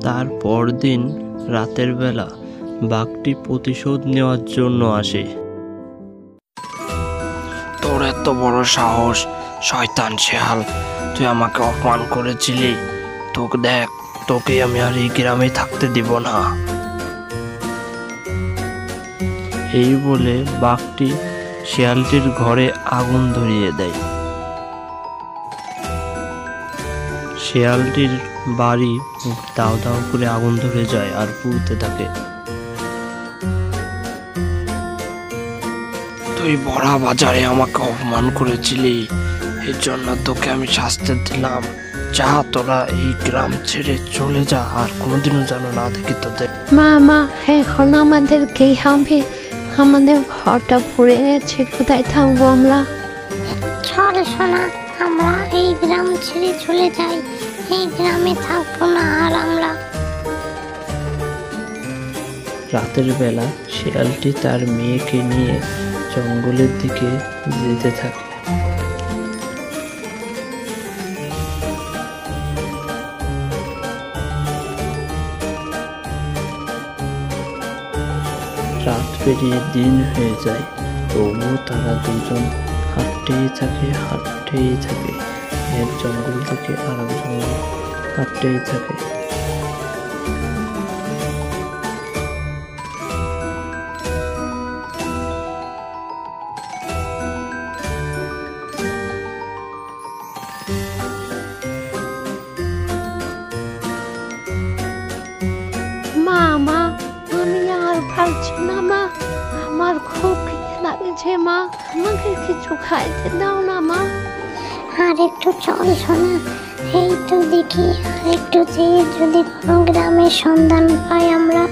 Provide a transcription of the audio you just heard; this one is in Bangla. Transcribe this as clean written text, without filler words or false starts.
তার পরদিন রাতের বেলা বাঘটি প্রতিশোধ নেওয়ার জন্য আসে। তোর এত বড় সাহস, শয়তান শেয়াল! তুই আমাকে অপমান করেছিলি। তোকে দেখ, তোকে আমি আর এই গ্রামে থাকতে দিব না। এই বলে বাঘটি শেয়ালটির ঘরে আগুন ধরিয়ে দেয়। শেয়ালটির বাড়ি দাও দাও করে আগুন ধরে যায় আর পুড়তে থাকে। তুই বড়া বাজারে আমাকে অপমান করেছিলি, এর জন্য তোকে আমি শাস্তি দিলাম। যা, তোরা এই গ্রাম ছেড়ে চলে যা, আর কোনোদিনও যেন না দেখি তোদের। মা, এখন আমাদের কি হবে? আমাদের ঘরটা পুড়ে গেছে, কোথায় থাকবো আমরা? চল সোনা, আমরা এই গ্রাম ছেড়ে চলে যাই। এই গ্রামে থাকবো না আর আমরা। রাতের বেলা শেয়ালটি তার মেয়েকে নিয়ে জঙ্গলের দিকে যেতে থাকে। রাত পেরিয়ে দিন হয়ে যায়, তবুও তারা দুজন হাঁটতেই থাকে। এক জঙ্গল থেকে আরেক জঙ্গল হাঁটতেই থাকে। মা, আমি আর পারছি না মা, আমার খুব খিদে লাগছে মা, আমাকে কিছু খাইতে দাও না মা। আর একটু চল সোনা, এই তো দেখি আর একটু যেয়ে যদি কোনো গ্রামের সন্ধান পাই আমরা।